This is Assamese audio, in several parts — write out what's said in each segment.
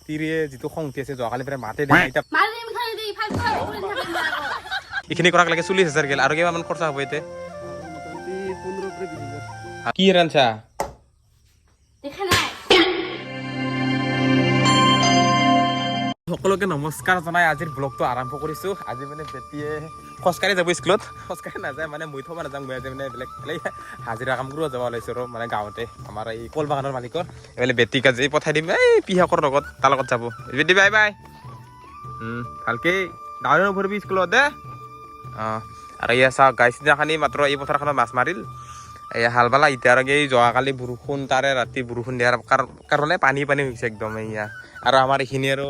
তিৰিয়ে যিটো খং উঠি আছে যোৱাকালি পৰা মাতে দিয়া নাই এইখিনি কৰাক লাগে 40,000 গেল আৰু কিমান খৰচা হ'ব এতিয়া কি ৰাঞ্চা সকলোকে নমস্কাৰ জনাই আজিৰ ব্লগটো আৰম্ভ কৰিছোঁ আজি মানে বেটিয়ে খোজকাঢ়ি যাব স্কুলত খোজকাঢ়ি নাযায় মানে মই থ'ব নাযাওঁ মই আজি মানে বেলেগ হাজিৰা কাম কৰিব যাব ওলাইছোঁ আৰু মানে গাঁৱতে আমাৰ এই কল বাগানৰ মালিকৰ এইফালে বেটিক আজি পঠাই দিম এই পিহাকৰ লগত তাৰ লগত যাব বেটি বাই বাই ভালকে ডাঙৰ নভৰিবি স্কুলত দে অঁ আৰু এয়া চাওক গাই চিদিনাখনি মাত্ৰ এই পথাৰখনত মাছ মাৰিল এই হাল বালা এতিয়া আৰু এই যোৱাকালি বৰষুণ তাৰে ৰাতি বৰষুণ দিয়াৰ কাৰণে পানী হৈছে একদম এয়া আৰু আমাৰ এইখিনি আৰু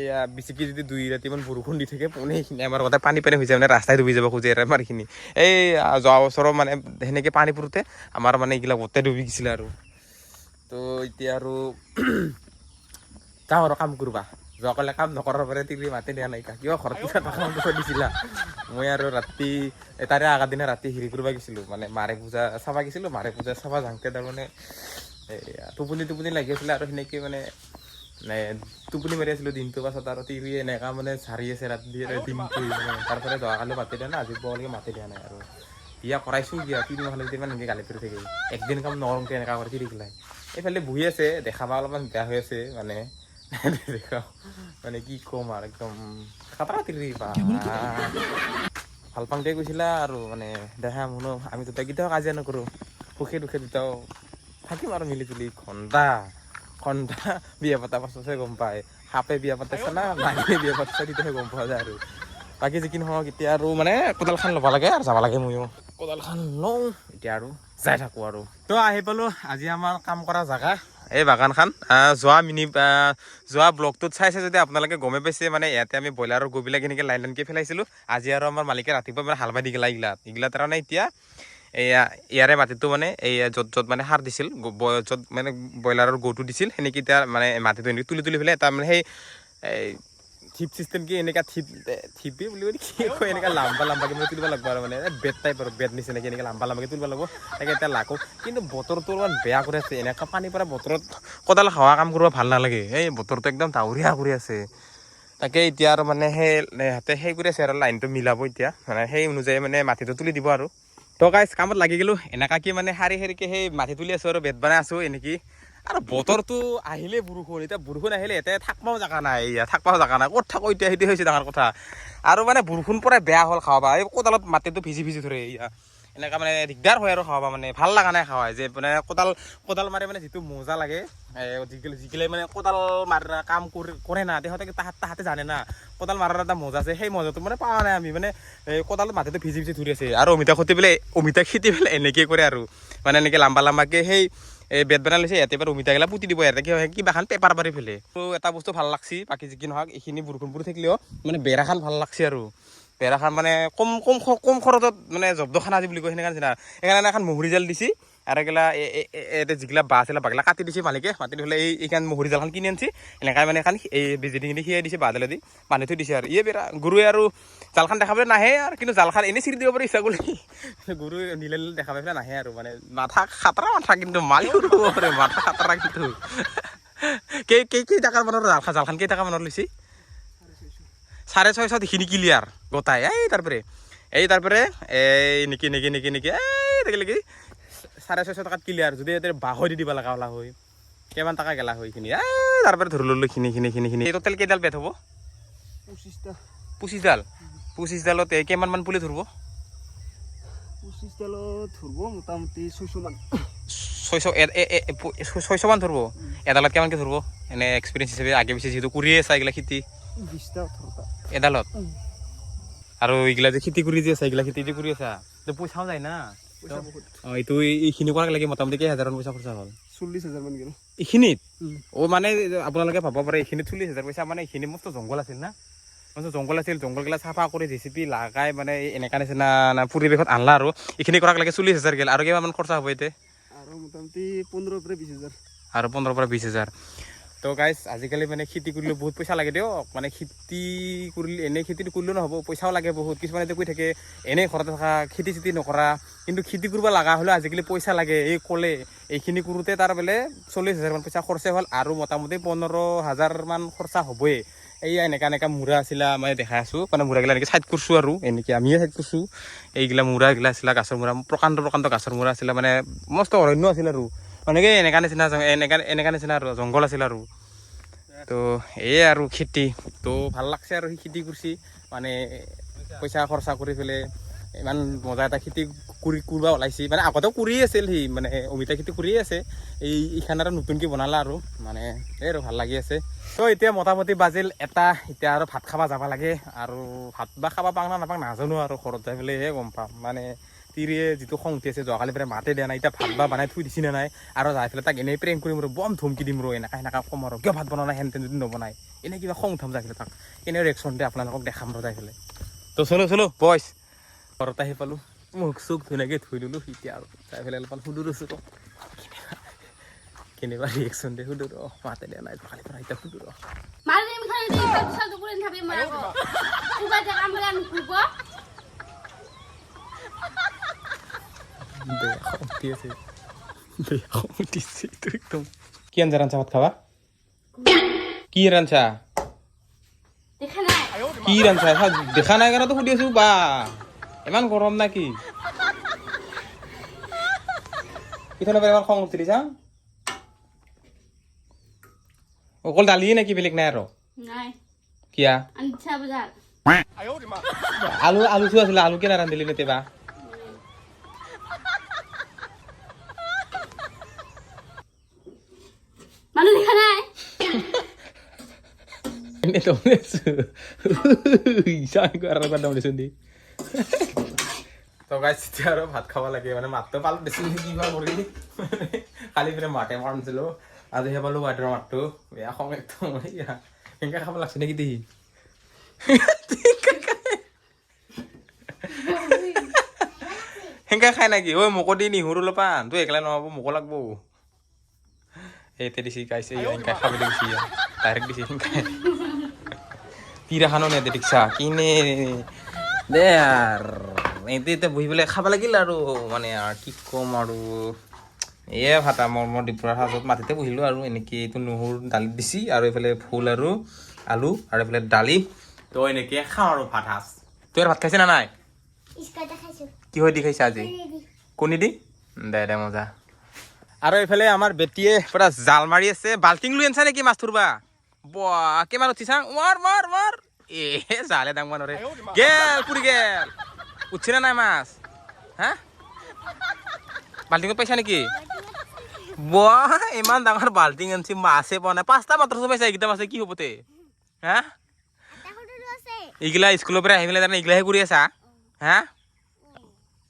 এয়া বেছিকৈ যদি 2 ৰাতিমান বৰষুণ দি থাকে মানে এইখিনি আমাৰ গোটেই পানী হৈ যায় মানে ৰাস্তাই ডুবি যাব খোজে আমাৰ এইখিনি এই যোৱা বছৰৰ মানে সেনেকৈ পানী পৰোঁতে আমাৰ মানে এইগিলা গোটেই ডুবি গৈছিলে আৰু তো এতিয়া আৰু যাওঁ আৰু কাম কৰবা যোৱাকালি কাম নকৰাৰ পৰা তিৰি মাতি দিয়া নাই কিয় ঘৰত কিবা কাম কৰিব দিছিলা মই আৰু ৰাতি তাৰে আগৰ দিনা ৰাতি হেৰি কৰিব গৈছিলোঁ মানে মাৰে পূজা চাব গৈছিলোঁ মাৰে পূজা চাব যাওঁতে তাৰমানে টোপনি লাগি আছিলে আৰু সেনেকৈ মানে টোপনি মাৰি আছিলোঁ দিনটোৰ পাছত আৰু তিৰি এনেকুৱা মানে ঝাৰি আছে ৰাতি দিনটো মানে তাৰপৰা যোৱাকালি মাতি দিয়া নাই আজি পুৱালৈকে মাতি দিয়া নাই আৰু বিয়া কৰাইছোঁ বিয়া 3 মাহ হ'লে ইমান এনেকৈ গালি পৰি থাকে একদিন কাম নৰমকৈ এনেকুৱা কৰি তিৰি গিলাই এইফালে বহি আছে দেখাবা অলপমান বেয়া হৈ আছে মানে দেখা মানে কি ক'ম আৰু একদম খাতৰা তিৰি ভাল পাওঁতে গৈছিলা আৰু মানে দেখা শুনো আমি দুটা কেতিয়াও কাজিয়া নকৰোঁ সুখে দুখে দুটাও থাকিম আৰু মিলি জুলি ঘণ্টা বিয়া পতা পাছতহে গম পায় সাপে বিয়া পাতিছে না নাহিলে বিয়া পাতিছে তেতিয়াহে গম পোৱা যায় আৰু বাকী যিখিনি সময়ত এতিয়া আৰু মানে কোদালখন ল'ব লাগে আৰু যাব লাগে ময়ো কোদালখন লওঁ এতিয়া আৰু যাই থাকোঁ আৰু তো আহি পালোঁ আজি আমাৰ কাম কৰা জেগা এই বাগানখন যোৱা ব্লগটোত চাইছে যদি আপোনালোকে গমে পাইছে মানে ইয়াতে আমি ব্ৰইলাৰৰ গোবিলাক এনেকৈ লাইনকৈ পেলাইছিলোঁ আজি আৰু আমাৰ মালিকে ৰাতিপুৱা মানে হাল বাই দি গেলা এইগিলা তাৰমানে এতিয়া এয়া ইয়াৰে মাটিটো মানে এই য'ত মানে সাৰ দিছিল য'ত মানে ব্ৰইলাৰৰ গৰুটো দিছিল সেনেকৈ এতিয়া মানে মাটিটো এনেকৈ তুলি পেলাই তাৰ মানে সেই থিপ চিষ্টেম কি এনেকুৱা থিপি বুলি কি কয় এনেকুৱা লাম্বাকৈ মানে তুলিব লাগিব আৰু মানে বেড টাইপ আৰু বেড নিচিনাকৈ এনেকৈ লাম্বাকৈ তুলিব লাগিব তাকে এতিয়া লাগো কিন্তু বতৰটো অলপমান বেয়া কৰি আছে এনেকুৱা পানী পৰা বতৰত কোদাল হাৱা কাম কৰিব ভাল নালাগে এই বতৰটো একদম ডাৱৰীয়া কৰি আছে তাকে এতিয়া আৰু মানে সেই কৰি আছে আৰু লাইনটো মিলাব এতিয়া মানে সেই অনুযায়ী মানে মাটিটো তুলি দিব আৰু তো গাইছ কামত লাগি গ'লোঁ এনেকুৱাকৈ মানে শাৰী সেই মাটি তুলি আছোঁ আৰু বেড বনাই আছোঁ এনেকৈ আৰু বতৰটো আহিলে বৰষুণ এতিয়া বৰষুণ আহিলে এতিয়া থাকবাও জেগা নাই ক'ত থাকোঁ এতিয়া সেইটো হৈছে ডাঙৰ কথা আৰু মানে বৰষুণ পৰাই বেয়া হ'ল খাবা এই কোদালত মাটিটো ভিজি ধৰে এনেকুৱা মানে দিগদাৰ হয় আৰু খাবা মানে ভাল লগা নাই খাৱা যে মানে কোদাল মাৰি মানে যিটো মজা লাগে যিগিলে মানে কোদাল মাৰা কাম কৰে না তাহাঁতে জানে না কোদাল মাৰাৰ এটা মজা আছে সেই মজাটো মানে পোৱা নাই আমি মানে কোদালত মাটিটো ভিজি ধৰি আছে আৰু অমিতা খেতি পেলাই এনেকৈ কৰে আৰু মানে এনেকৈ লাম্বাকৈ সেই বেড বনাই লৈছে ইয়াতে এবাৰ অমিতাগিলা পুতি দিব ইয়াতে কিবা এখন পেপাৰ পাৰি ফেলে তো এটা বস্তু ভাল লাগছি বাকী যি কি নহওক এইখিনি বৰষুণ পৰি থাকিলেও মানে বেৰাখন ভাল লাগছে আৰু বেৰাখন মানে কম খৰচত মানে জব্দখানা আজি বুলি কয় সেনেকুৱা নিচিনা সেইকাৰণে এখন মহুৰি জাল দিছে আৰু এইগিলা ইয়াতে যিগিলা বাঁহ আছিলে বাগিলা কাটি দিছে মালিকে মাতি দি পেলাই এইখন মহুৰি জালখন কিনি আনিছে এনেকৈ মানে এখন এই বেজিখিনি সিয়াই দিছে বাঁহডালে দি বান্ধি থৈ দিছে আৰু বেৰা গৰুৱে আৰু জালখন দেখাবলৈ নাহে আৰু কিন্তু জালখন এনেই চিৰি দিব পাৰে ইচ্ছা কৰি গৰু নিলে দেখা পাই পেলাই নাহে আৰু মানে মাথা খাতৰা কিন্তু মালিক পাৰে মাথা খাতৰা কিন্তু কেইটাকাৰ মানৰ জালখন কেইটাকা মানৰ লৈছে 650 এইখিনি ক্লিয়াৰ গোটাই তাৰপৰে এই নেকি এই 650 টকাত ক্লিয়াৰ যদি ইয়াতে বাঁহ দি দিব লগা হ'লা হয় কিমান টকা গেলা হয় এইখিনি তাৰপৰা ধৰি ল'লোঁ খিনি টোটেল কেইডাল বেট হ'ব 25ডালত কিমানমান পুলি ধৰিব 25ডালত ধৰিব মোটামুটি 600 মান 600 মান ধৰিব এডালত কিমানকৈ ধৰিব এনে এক্সপিৰিয়েঞ্চ হিচাপে আগে পিছে যিহেতু কৰিয়ে আছে এইগিলা খেতি 20টা এডালত আৰু এইগিলা যে খেতি কৰি যে আছে এইগিলা খেতি যে কৰি আছা পইচাও যায় না এইটো এইখিনি কৰাক লাগে মোটামুটি কেইহাজাৰমান পইচা খৰচা হ'ল 40,000 মান গ'ল এইখিনিত মানে আপোনালোকে ভাব পাৰে এইখিনিত 40,000 পইচা মানে এইখিনি মস্ত জংঘল আছিল না জংঘলগিলা চাফা কৰি জেচিপি লাগাই মানে এনেকুৱা নিচিনা পৰিৱেশত আনলা আৰু এইখিনি কৰাক লাগে 40,000 গ'ল আৰু কিমানমান খৰচা হ'ব এতিয়া আৰু মোটামুটি 15 পৰা 20,000 আৰু 15 পৰা 20,000 তো গাইজ আজিকালি মানে খেতি কৰিলে বহুত পইচা লাগে দিয়ক মানে খেতি কৰিলে এনেই খেতিটো কৰিলেও নহ'ব পইচাও লাগে বহুত কিছুমানে কৈ থাকে এনেই ঘৰতে থকা খেতি চেতি নকৰা কিন্তু খেতি কৰিব লগা হ'লেও আজিকালি পইচা লাগে এই ক'লে এইখিনি কৰোঁতে তাৰ বোলে 40,000 মান পইচা খৰচা হ'ল আৰু মোটামুটি 15,000 মান খৰচা হ'বই এইয়া এনেকা মূৰা আছিলা মই দেখাই আছোঁ মানে মূৰাগিলা এনেকৈ ছাইড কৰিছোঁ আৰু এনেকৈ আমিয়ে ছাইড কৰিছোঁ এইগিলা মূৰাগিলা আছিলা গাছৰ মূৰা প্ৰকাণ্ড গাছৰ মূৰা আছিলে মানে মস্ত অৰণ্য আছিল আৰু মানে কি এনেকা নিচিনা আৰু জংঘল আছিল আৰু তো এই আৰু খেতি তো ভাল লাগছে আৰু সি খেতি কৰিছে মানে পইচা খৰচা কৰি পেলাই ইমান মজা এটা খেতি কৰিব ওলাইছে মানে আগতেও কৰিয়ে আছিল সি মানে অমিতা খেতি কৰিয়ে আছে এইখান আৰু নতুনকৈ বনালা আৰু মানে এই আৰু ভাল লাগি আছে তো এতিয়া মোটামুটি বাজিল এটা এতিয়া আৰু ভাত খাব যাব লাগে আৰু ভাত বা খাব পাওঁ না নাপাওঁ নাজানো আৰু ঘৰত যাই পেলাইহে গম পাম মানে তিৰিয়ে যিটো খং উঠি আছে যোৱাকালি পৰা মাতে দিয়া নাই এতিয়া ভাত বা বনাই থৈ দিছি নে নাই আৰু যাই পেলাই তাক এনেই প্ৰেংক কৰিম ৰ বম ধমকি দিম ৰ এনেকা কম আৰু কিয় ভাত বনোৱা নাই হেন তেন যদি নবনাই এনেই কিবা খং উঠাম যাই পেলাই তাক এনেই ৰিয়েকশ্যন দিয়ে আপোনালোকক দেখাম ৰ যাই পেলাই তো চলো বইছ ঘৰত আহি পালোঁ মুখ চুখ ধুনীয়াকৈ ধুই দিলোঁ এতিয়া আৰু যাই পেলাই অলপমান সুধো ৰৈছোঁ ৰ কেনেকুৱা ৰিয়েকশ্যন দিয়ে সুধো ৰ মাতে দিয়া নাই যোৱাকালিৰ পৰা এতিয়া সুধো ৰ কি আঞ্জা ৰান্ধা ভাত খাবা কি ৰান্ধা কি ৰান্ধা দেখা নাই কাৰণেতো সুধি আছো বা ইমান গৰম না কি পিঠনৰ পৰা ইমান খং উঠি দিছা অকল দালিয়ে নেকি বেলেগ নাই আৰু কিয়া আলু চু আছিলে আলু কেনে ৰান্ধিলি নেতেবা মানুহ দেখা নাই ini tulis jangan karena pada tulis ini তো গাইস এতিয়া আৰু ভাত খাব লাগে মানে মাতটো পালো বেছি কিবা কৰি খালি ফিৰে মাতে মাৰছিল আজি হে পালো বাটৰ মাতটো বেয়া খং একদম ইয়া এনেকা খাব লাগছে নেকি দি হেঙ্কা খাই নাকি ঐ মোকো দি নিহুৰ লপান তুই একলা নহব মোকো লাগব এই দিছি গাইছে এনেকা খাব দিছি ডাইৰেক্ট দিছি হেঙ্কা তিৰাখানো নে দেখিছা কিনে দে আৰ এতে বহি পেলাই খাব লাগিল আৰু মানে আৰু কি কম আৰু এয়ে ভাতা মোৰ ডিপুৰাৰ সাজত মাটিতে বহিলোঁ আৰু এনেকৈ এইটো নহৰু দালিত দিছি আৰু এইফালে ফুল আৰু আলু আৰু এইফালে দালি তো এনেকৈ খাওঁ আৰু ভাত সাজ তই ভাত খাইছে না নাই কি হৈ দি খাইছা আজি কণী দি দে মজা আৰু এইফালে আমাৰ বেটিয়ে পুৰা জাল মাৰি আছে বাল্টিং লৈ আনছা নেকি মাছ ধৰবা বাহ কিমান উঠিছা মাৰ এ জালে দাংবা নৰে গেল পুৰি গেল উঠছি না নাই মাছ হা বাল্টিঙত পাইছা নেকি বাহ ইমান ডাঙৰ বাল্টিং আনছি মাছে পোৱা নাই 5টা মাত্ৰ পাইছা এইকেইটা মাছে কি হ'বতে হা এইগিলা স্কুলৰ পৰা আহি পেলাই তাৰমানে এইগিলাহে কৰি আছা হা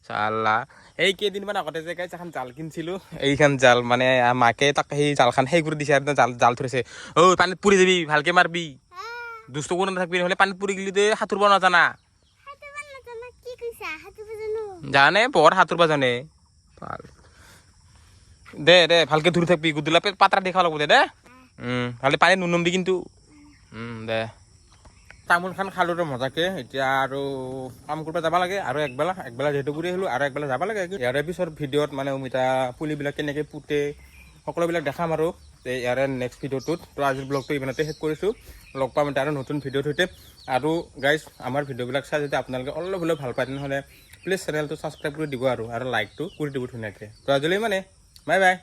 চাল্লা এই কেইদিনমান আগতে যে গাইছ এখন জাল কিনিছিলোঁ এইখন জাল মানে মাকে তাক সেই জালখন সেই কৰি দিছে আৰু জাল ধৰিছে ঐ পানীত পুৰি যাবি ভালকে মাৰবি দুষ্ট কৰি নাথাকবি নহ'লে পানীত পুৰি গেলি সাঁতুৰিব নাজানা জানে বৰ সাঁতুৰিব জানে দে ভালকে ধৰি থাকবি গুদুলা পাত্ৰা দেখা লাগব দে ভালকে পানীত নুনমবি কিন্তু দে তামোল খান খালোঁ ৰ মজাকে এতিয়া আৰু কাম কৰিব যাব লাগে আৰু একবেলা যিহেতু কৰি আহিলোঁ আৰু একবেলা যাব লাগে ইয়াৰে পিছৰ ভিডিঅ'ত মানে অমিতা পুলিবিলাক কেনেকৈ পুতে সকলোবিলাক দেখাম আৰু ইয়াৰে নেক্সট ভিডিঅ'টোত তো আজিৰ ব্লগটো ইমানতে শেষ কৰিছোঁ লগ পাম এতিয়া আৰু নতুন ভিডিঅ'ৰ সৈতে আৰু গাইজ আমাৰ ভিডিঅ'বিলাক চাই যদি আপোনালোকে অলপ হ'লেও ভাল পায় তেনেহ'লে প্লিজ চেনেলটো ছাবস্ক্ৰাইব কৰি দিব আৰু লাইকটো কৰি দিব ধুনীয়াকৈ তো আজিলৈ মানে বাই